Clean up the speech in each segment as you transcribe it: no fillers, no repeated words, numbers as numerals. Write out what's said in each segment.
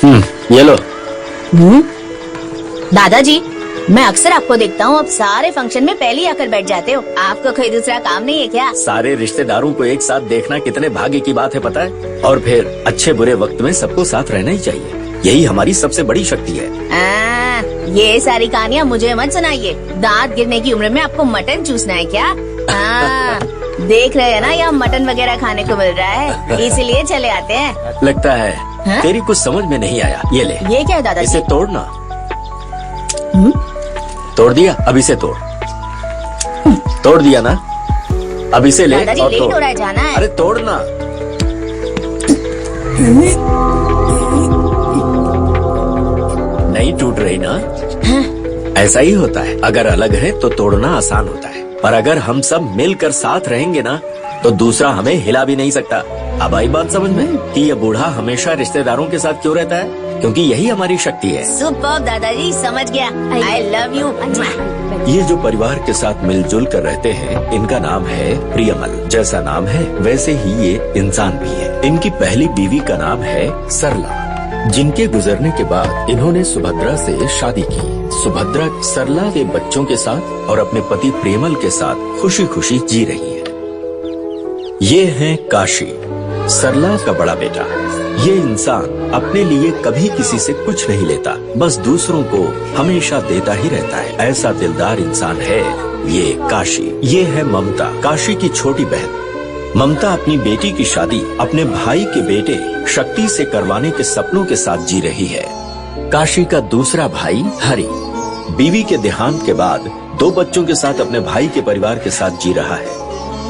ये लो। दादाजी, मैं अक्सर आपको देखता हूँ, आप सारे फंक्शन में पहले ही आकर बैठ जाते हो। आपको कोई दूसरा काम नहीं है क्या? सारे रिश्तेदारों को एक साथ देखना कितने भाग्य की बात है पता है। और फिर अच्छे बुरे वक्त में सबको साथ रहना ही चाहिए, यही हमारी सबसे बड़ी शक्ति है। ये सारी कहानियाँ मुझे मत सुनाइए। दांत गिरने की उम्र में आपको मटन चूसना है क्या? देख रहे हैं ना, यहाँ मटन वगैरह खाने को मिल रहा है, इसीलिए चले आते हैं। लगता है तेरी कुछ समझ में नहीं आया। ये ले। ये क्या है दादाजी? इसे तोड़ना। तोड़ दिया? अब इसे तोड़। तोड़ दिया ना? अब इसे ले दादाजी, और लेट तोड़। हो रहा है, जाना है। अरे तोड़ना। नहीं टूट रही ना? ऐसा ही होता है, अगर अलग है तो तोड़ना आसान होता है, पर अगर हम सब मिलकर साथ रहेंगे ना तो दूसरा हमें हिला भी नहीं सकता। अब आई बात समझ में कि ये बूढ़ा हमेशा रिश्तेदारों के साथ क्यों रहता है? क्योंकि यही हमारी शक्ति है। सुपर्ब दादाजी, समझ गया। I love you. ये जो परिवार के साथ मिलजुल कर रहते हैं, इनका नाम है प्रियमल। जैसा नाम है वैसे ही ये इंसान भी है। इनकी पहली बीवी का नाम है सरला, जिनके गुजरने के बाद इन्होंने सुभद्रा से शादी की। सुभद्रा सरला के बच्चों के साथ और अपने पति प्रेमल के साथ खुशी खुशी जी रही है। ये है काशी, सरला का बड़ा बेटा। ये इंसान अपने लिए कभी किसी से कुछ नहीं लेता, बस दूसरों को हमेशा देता ही रहता है। ऐसा दिलदार इंसान है ये काशी। ये है ममता, काशी की छोटी बहन। ममता अपनी बेटी की शादी अपने भाई के बेटे शक्ति से करवाने के सपनों के साथ जी रही है। काशी का दूसरा भाई हरि बीवी के देहांत के बाद 2 बच्चों के साथ अपने भाई के परिवार के साथ जी रहा है,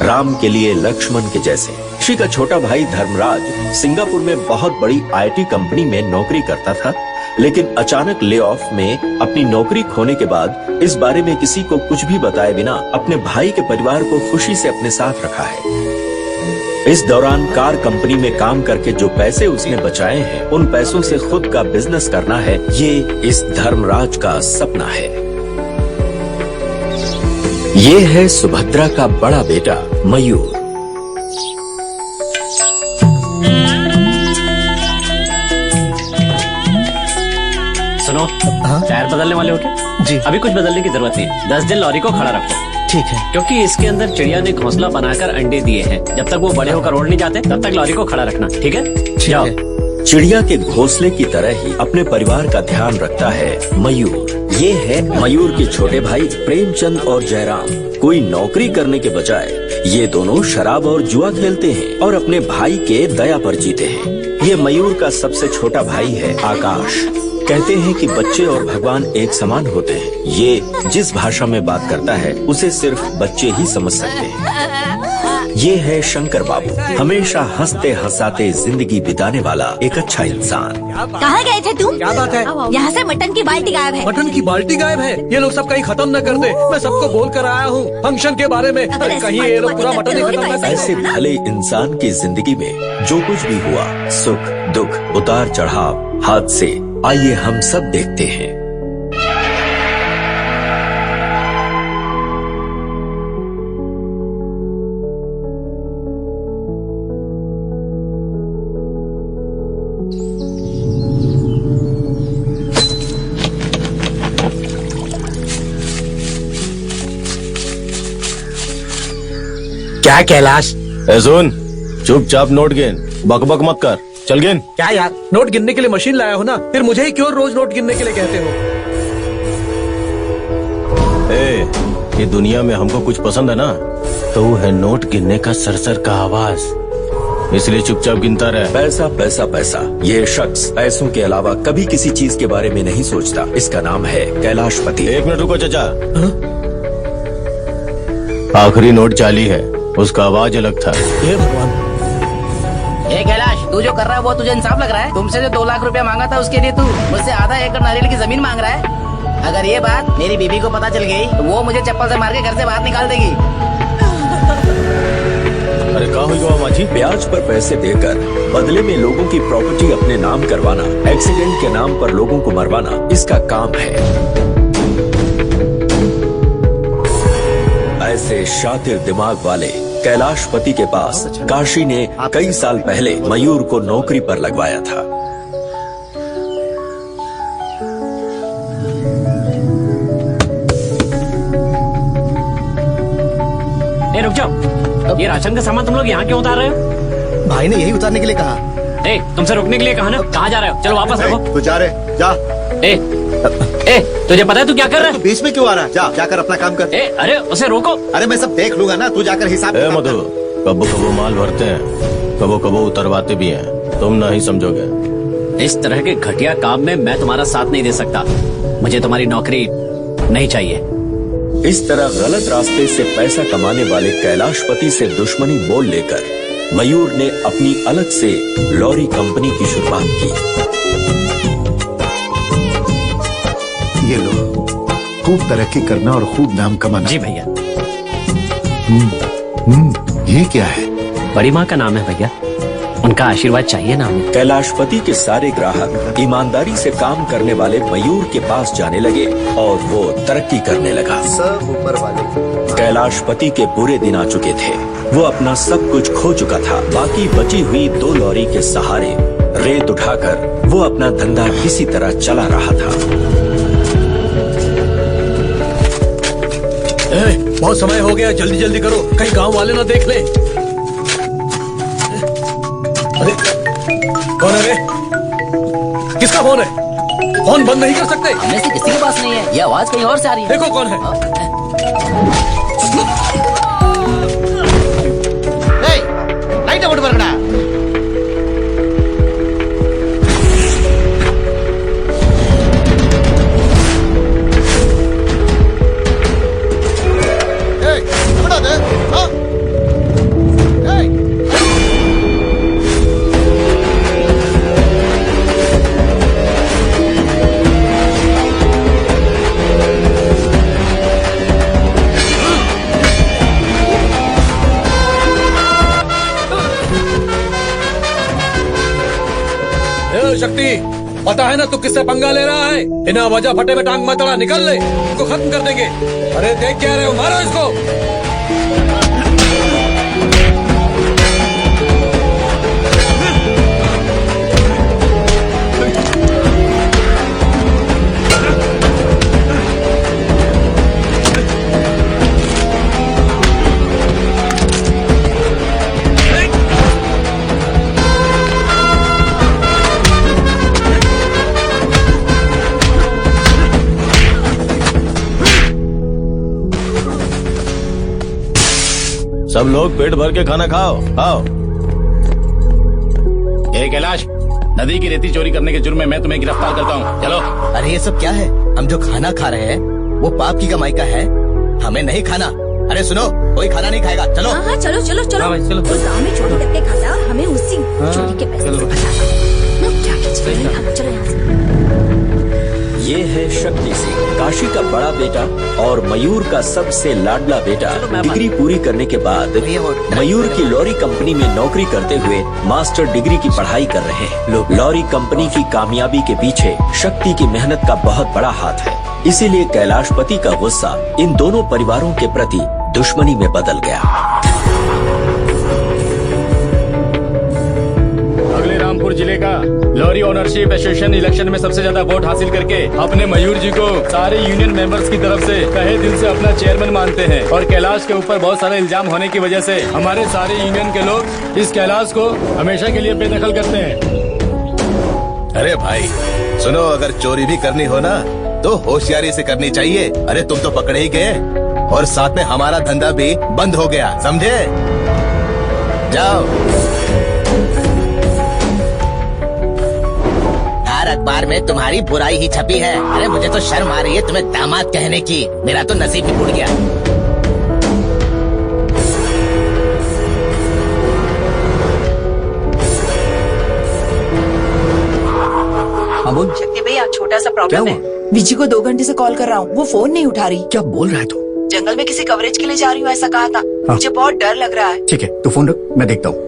राम के लिए लक्ष्मण के जैसे। काशी का छोटा भाई धर्मराज सिंगापुर में बहुत बड़ी आईटी कंपनी में नौकरी करता था, लेकिन अचानक ले ऑफ में अपनी नौकरी खोने के बाद इस बारे में किसी को कुछ भी बताए बिना अपने भाई के परिवार को खुशी से अपने साथ रखा है। इस दौरान कार कंपनी में काम करके जो पैसे उसने बचाए हैं, उन पैसों से खुद का बिजनेस करना है, ये इस धर्मराज का सपना है। ये है सुभद्रा का बड़ा बेटा मयूर। सुनो, टायर बदलने वाले हो क्या? जी। अभी कुछ बदलने की जरूरत नहीं, 10 दिन लॉरी को खड़ा रखो। ठीक है। क्योंकि इसके अंदर चिड़िया ने घोंसला बनाकर अंडे दिए हैं, जब तक वो बड़े होकर उड़ नहीं जाते तब तक लॉरी को खड़ा रखना, ठीक है? जाओ। चिड़िया के घोंसले की तरह ही अपने परिवार का ध्यान रखता है मयूर। ये है मयूर के छोटे भाई प्रेमचंद और जयराम। कोई नौकरी करने के बजाय ये दोनों शराब और जुआ खेलते हैं और अपने भाई के दया पर जीते हैं। ये मयूर का सबसे छोटा भाई है आकाश। कहते हैं कि बच्चे और भगवान एक समान होते हैं। ये जिस भाषा में बात करता है उसे सिर्फ बच्चे ही समझ सकते हैं। ये है शंकर बाबू, हमेशा हंसते हंसाते जिंदगी बिताने वाला एक अच्छा इंसान। कहाँ गए थे तुम? क्या बात है? यहाँ से मटन की बाल्टी गायब है। मटन की बाल्टी गायब है? ये लोग सब कहीं खत्म न कर दे। मैं सबको बोल कर आया हूँ फंक्शन के बारे में। अरे कहीं ये लोग पूरा मटन नहीं खत्म कर दे। ऐसे भले इंसान की जिंदगी में जो कुछ भी हुआ, सुख दुख, उतार चढ़ाव, हादसे, आइए हम सब देखते हैं। क्या कैलाश? सुन, चुपचाप नोट गिन, बकबक मत कर, चल गिन। क्या यार, नोट गिनने के लिए मशीन लाया हो ना, फिर मुझे ही क्यों रोज नोट गिनने के लिए कहते हो? ये दुनिया में हमको कुछ पसंद है ना, तो वो है नोट गिनने का सरसर का आवाज, इसलिए चुपचाप गिनता रहे। पैसा पैसा पैसा, ये शख्स पैसों के अलावा कभी किसी चीज के बारे में नहीं सोचता। इसका नाम है कैलाशपति। 1 मिनट रुको चाचा। आखिरी नोट जाली है, उसका आवाज अलग था। हे भगवान। ए कैलाश, तू जो कर रहा है वो तुझे इंसाफ लग रहा है? तुमसे जो 2 लाख रुपया मांगा था उसके लिए तू मुझसे आधा एकड़ नारियल की जमीन मांग रहा है। अगर ये बात मेरी बीबी को पता चल गई तो वो मुझे चप्पल से मार के घर से बाहर निकाल देगी। अरे कहा हुआ माजी? ब्याज पर पैसे देकर बदले में लोगों की प्रॉपर्टी अपने नाम करवाना, एक्सीडेंट के नाम पर लोगों को मरवाना, इसका काम है। ऐसे शातिर दिमाग वाले कैलाशपति के पास काशी ने कई साल पहले मयूर को नौकरी पर लगवाया था। रुक जाओ। ये राशन का सामान तुम लोग यहाँ क्यों उतार रहे हो? भाई ने यही उतारने के लिए कहा। ए, तुमसे रुकने के लिए कहा ना? कहाँ जा रहे हो? चलो वापस रखो। तू जा रे, जा। ए, तुझे पता है तू क्या कर रहा तू है? बीच में क्यों आ रहा है? जा, जाकर अपना काम कर। ए, अरे उसे रोको। अरे मैं सब देख लूंगा ना, तू जाकर हिसाब ए किताब कर। मधु, कबो कबो माल भरते हैं, कबो कबो उतरवाते भी हैं, तुम नहीं समझोगे। इस तरह के घटिया काम में मैं तुम्हारा साथ नहीं दे सकता। मुझे तुम्हारी नौकरी नहीं चाहिए। इस तरह गलत रास्ते से पैसा कमाने वाले कैलाशपति से दुश्मनी मोल लेकर मयूर ने अपनी अलग से लॉरी कंपनी की शुरुआत की। ये लो, खूब तरक्की करना और खूब नाम कमाना। जी भैया। ये क्या है? बड़ी माँ का नाम है भैया, उनका आशीर्वाद चाहिए ना हमें। कैलाशपति के सारे ग्राहक ईमानदारी से काम करने वाले मयूर के पास जाने लगे और वो तरक्की करने लगा। सब ऊपर वाले। कैलाशपति के बुरे दिन आ चुके थे। वो अपना सब कुछ खो चुका था। बाकी बची हुई 2 लॉरी के सहारे रेत उठाकर वो अपना धंधा किसी तरह चला रहा था। बहुत समय हो गया, जल्दी जल्दी करो, कहीं गांव वाले ना देख ले। अरे कौन है रे? किसका फोन है? फोन बंद नहीं कर सकते? हमें से किसी के पास नहीं है। ये आवाज कहीं और से आ रही है। देखो कौन है। लाइट आउट बरगड़ा। शक्ति, पता है ना तू किससे पंगा ले रहा है? बिना वजह फटे में टांग मत अड़ा, निकल ले, इसको खत्म कर देंगे। अरे देख क्या रहे हो, मारो इसको। सब लोग पेट भर के खाना खाओ, खाओ। ए कैलाश, नदी की रेती चोरी करने के जुर्म में मैं तुम्हें गिरफ्तार करता हूँ। चलो। अरे ये सब क्या है? हम जो खाना खा रहे हैं वो पाप की कमाई का है, हमें नहीं खाना। अरे सुनो, कोई खाना नहीं खाएगा, चलो। हाँ, चलो चलो चलो। हाँ भाई, चलो। उस गाँव में चोरी करके खाता है और हमें उसी चोरी के पैसे से फंसाता है। ना क्या कीजिए? चलो यहाँ से। ये है शक्ति सिंह, काशी का बड़ा बेटा और मयूर का सबसे लाडला बेटा। डिग्री पूरी करने के बाद मयूर की लॉरी कंपनी में नौकरी करते हुए मास्टर डिग्री की पढ़ाई कर रहे हैं। लॉरी कंपनी की कामयाबी के पीछे शक्ति की मेहनत का बहुत बड़ा हाथ है। इसीलिए कैलाशपति का गुस्सा इन दोनों परिवारों के प्रति दुश्मनी में बदल गया। अगले रामपुर जिले का लॉरी ओनरशिप एसोसिएशन इलेक्शन में सबसे ज्यादा वोट हासिल करके अपने मयूर जी को सारे यूनियन मेंबर्स की तरफ से तहे दिल से अपना चेयरमैन मानते हैं। और कैलाश के ऊपर बहुत सारे इल्जाम होने की वजह से हमारे सारे यूनियन के लोग इस कैलाश को हमेशा के लिए बेदखल करते हैं। अरे भाई सुनो, अगर चोरी भी करनी हो ना तो होशियारी से करनी चाहिए। अरे तुम तो पकड़े ही गए और साथ में हमारा धंधा भी बंद हो गया, समझे? जाओ। अखबार में तुम्हारी बुराई ही छपी है। अरे मुझे तो शर्म आ रही है तुम्हें दामाद कहने की। मेरा तो नसीब ही टूट गया। शक्ति भैया, छोटा सा प्रॉब्लम है। विजी को 2 घंटे से कॉल कर रहा हूँ, वो फोन नहीं उठा रही। क्या बोल रहा है तू? जंगल में किसी कवरेज के लिए जा रही हूँ ऐसा कहा था। मुझे बहुत डर लग रहा है। ठीक है, तू फोन रख, मैं देखता हूँ।